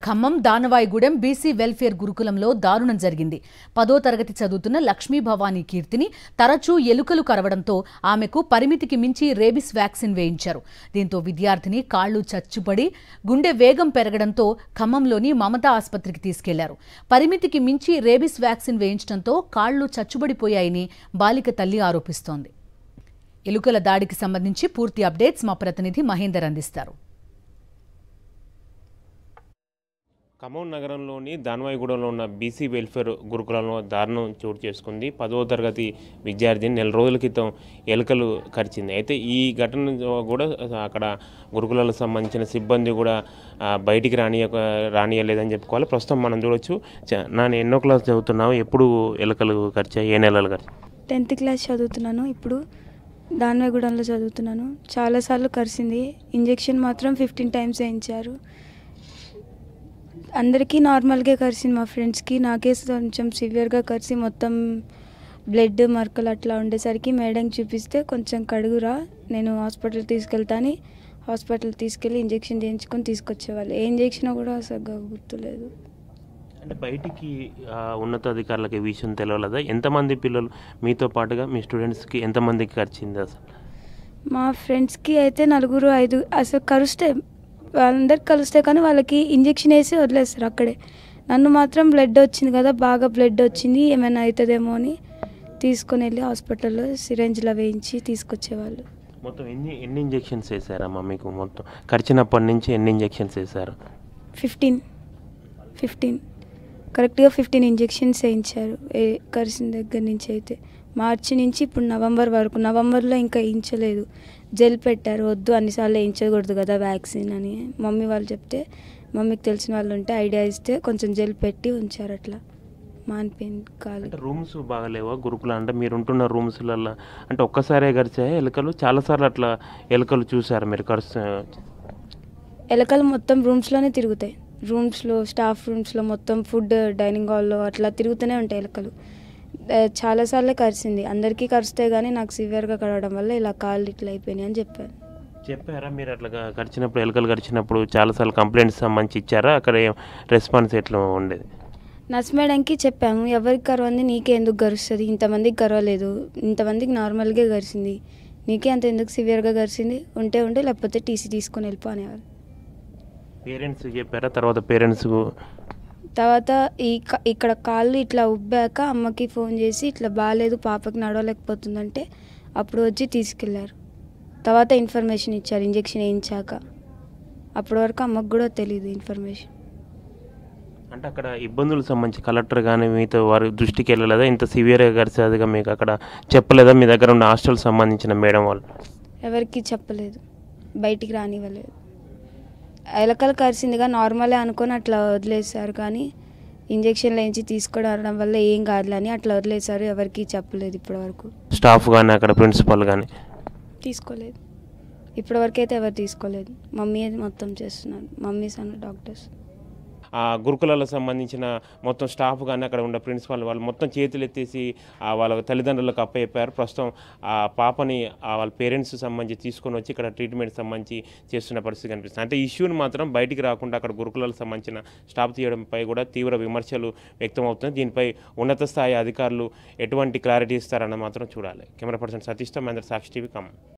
Khammam Danavaigudem BC welfare గురుకులంలో దారుణం జరిగింది. 10వ తరగతి చదువుతున్న లక్ష్మీ భవానీ కీర్తిని తరచూ ఎలుకలు కరవడంతో ఆమెకు పరిమితికి మించి రేబిస్ వ్యాక్సిన్ వేయించారు. దీంతో విద్యార్థిని కాళ్లు చచ్చుపడి గుండె వేగం పెరగడంతో ఖమ్మంలోని మమతా ఆసుపత్రికి తీసుకెళ్లారు. పరిమితికి మించి రేబిస్ వ్యాక్సిన్ వేయించడంతో కాళ్లు చచ్చుబడిపోయాయని బాలిక తల్లి ఆరోపిస్తోంది. ఎలుకల దాడికి సంబంధించి పూర్తి అప్డేట్స్ మా ప్రతినిధి మహేందర్ అందిస్తారు. ఖమ్మం నగరంలోని దానవాయిగూడెంలో ఉన్న బీసీ వెల్ఫేర్ గురుకులంలో దారుణం చోటు చేసుకుంది. 10వ తరగతి విద్యార్థిని నెల రోజుల క్రితం ఎలుకలు కరిచింది. అయితే ఈ ఘటన కూడా అక్కడ గురుకులాలకు సంబంధించిన సిబ్బంది కూడా బయటికి రానియలేదని చెప్పుకోవాలి. ప్రస్తుతం మనం చూడొచ్చు. నేను ఎన్నో క్లాస్ చదువుతున్నావు, ఎప్పుడు ఎలుకలు కరిచాయి, ఏ నెలలు కరిచాయి? 10th క్లాస్ చదువుతున్నాను. ఇప్పుడు దానవాయిగూడెంలో చదువుతున్నాను. చాలాసార్లు కరిసింది. ఇంజెక్షన్ మాత్రం 15 times వేయించారు. అందరికీ నార్మల్గా కరిసింది, మా ఫ్రెండ్స్కి. నాకే కొంచెం సివియర్గా కరిసి మొత్తం బ్లడ్ మరకలు అట్లా ఉండేసరికి మేడంకి చూపిస్తే కొంచెం కడుగురా, నేను హాస్పిటల్ తీసుకెళ్తాను, హాస్పిటల్ తీసుకెళ్ళి ఇంజెక్షన్ చేయించుకొని తీసుకొచ్చేవాళ్ళు. ఏ ఇంజెక్షన్ కూడా అసలు గుర్తులేదు. అంటే బయటికి ఉన్నతాధికారులకు ఈ విషయం తెలియలేదా? ఎంతమంది పిల్లలు మీతో పాటుగా మీ స్టూడెంట్స్కి ఎంతమందికి కరిచింది అసలు? మా ఫ్రెండ్స్కి అయితే 4, 5 అసలు కరుస్తే వాళ్ళందరికి కలుస్తే కానీ వాళ్ళకి ఇంజెక్షన్ వేసి వదిలేస్తారు అక్కడే. నన్ను మాత్రం బ్లడ్ వచ్చింది కదా, బాగా బ్లడ్ వచ్చింది, ఏమైనా అవుతుందేమో అని తీసుకొని వెళ్ళి హాస్పిటల్లో సిరంజ్లో వేయించి తీసుకొచ్చేవాళ్ళు. మొత్తం ఎన్ని ఇంజెక్షన్స్ వేసారమ్మా మీకు? మొత్తం కరిచినప్పటి నుంచి ఎన్ని ఇంజెక్షన్స్ వేసారు? 15 కరెక్ట్గా 15 ఇంజెక్షన్స్ వేయించారు కరిసిన దగ్గర నుంచి. అయితే మార్చి నుంచి ఇప్పుడు నవంబర్ వరకు. నవంబర్లో ఇంకా వేయించలేదు, జెల్ పెట్టారు. వద్దు, అన్నిసార్లు వేయించకూడదు కదా వ్యాక్సిన్ అని మమ్మీ వాళ్ళు చెప్తే, మమ్మీకి తెలిసిన వాళ్ళు ఉంటే ఐడియా ఇస్తే కొంచెం జెల్ పెట్టి ఉంచారు. అట్లా మానిపోయింది కాలు. రూమ్స్ బాగాలేవా గురుకుల? అంటే మీరు ఉంటున్న రూమ్స్లలో అంటే ఒక్కసారే కరిచాయా ఎలుకలు? చాలాసార్లు అట్లా ఎలుకలు చూసారు మీరు కరుస్తూ? ఎలుకలు మొత్తం రూమ్స్లోనే తిరుగుతాయి. రూమ్స్లో, స్టాఫ్ రూమ్స్లో, మొత్తం ఫుడ్ డైనింగ్ హాల్లో అట్లా తిరుగుతూనే ఉంటాయి ఎలుకలు. చాలాసార్లే కరిసింది. అందరికీ కరిస్తే కానీ నాకు సివియర్గా కరవడం వల్ల ఇలా కాళ్ళు ఇట్లా అయిపోయినాయి అని చెప్పారా మీరు? అట్లా కరిచినప్పుడు, ఎలుకలు కరిచినప్పుడు చాలాసార్లు కంప్లైంట్స్ సంబంధించి ఇచ్చారా? అక్కడ రెస్పాన్స్ ఎట్లా ఉండేది? నర్స్ మేడంకి చెప్పాము, ఎవరికి కరవంది, నీకే ఎందుకు కరుస్తుంది, ఇంతమందికి కరవలేదు, ఇంతమందికి నార్మల్గా కరిసింది, నీకే అంత ఎందుకు సివియర్గా కరిసింది, ఉంటే లేకపోతే టీసీ తీసుకొని వెళ్ళిపో అనేవారు. పేరెంట్స్ చెప్పారా? తర్వాత ఇక్కడ కాళ్ళు ఇట్లా ఉబ్బాక అమ్మకి ఫోన్ చేసి ఇట్లా బాగాలేదు, పాపకి నడవలేకపోతుందంటే అప్పుడు వచ్చి తీసుకెళ్లారు. తర్వాత ఇన్ఫర్మేషన్ ఇచ్చారు ఇంజెక్షన్ వేయించాక. అప్పటి వరకు అమ్మకు కూడా తెలియదు ఇన్ఫర్మేషన్. అంటే అక్కడ ఇబ్బందులకు సంబంధించి కలెక్టర్ కానీ మీతో వారి దృష్టికి వెళ్ళలేదా? ఇంత సివియర్గా కరిసేదిగా మీకు అక్కడ చెప్పలేదా? మీ దగ్గర ఉన్న హాస్టల్ సంబంధించిన మేడం వాళ్ళు ఎవరికి చెప్పలేదు, బయటికి రానివ్వలేదు. ఎలకలు కరిసిందిగా నార్మలే అనుకొని అట్లా వదిలేశారు. కానీ ఇంజెక్షన్లు వేయించి తీసుకోవడం వల్ల ఏం కాదులని అట్లా వదిలేశారు. ఎవరికి చెప్పలేదు ఇప్పటివరకు. స్టాఫ్ కానీ అక్కడ ప్రిన్సిపల్ కానీ తీసుకోలేదు. ఇప్పటివరకు అయితే ఎవరు తీసుకోలేదు. మమ్మీ మొత్తం చేస్తున్నారు, మమ్మీస్ అన్న డాక్టర్స్. ఆ గురుకులాలకు సంబంధించిన మొత్తం స్టాఫ్ కానీ అక్కడ ఉన్న ప్రిన్సిపాల్ వాళ్ళు మొత్తం చేతులు ఎత్తేసి వాళ్ళ తల్లిదండ్రులకు అప్పచెప్పారు. ప్రస్తుతం ఆ పాపని వాళ్ళ పేరెంట్స్ సంబంధించి తీసుకొని వచ్చి ఇక్కడ ట్రీట్మెంట్ సంబంధించి చేస్తున్న పరిస్థితి కనిపిస్తుంది. అంటే ఇష్యూని మాత్రం బయటికి రాకుండా అక్కడ గురుకులాలకు సంబంధించిన స్టాఫ్ తీయడంపై కూడా తీవ్ర విమర్శలు వ్యక్తమవుతుంది. దీనిపై ఉన్నత స్థాయి అధికారులు ఎటువంటి క్లారిటీ ఇస్తారన్న మాత్రం చూడాలి. కెమెరా పర్సన్ సతీష్తో మహేందర్, సాక్షి టీవీ, ఖమ్మం.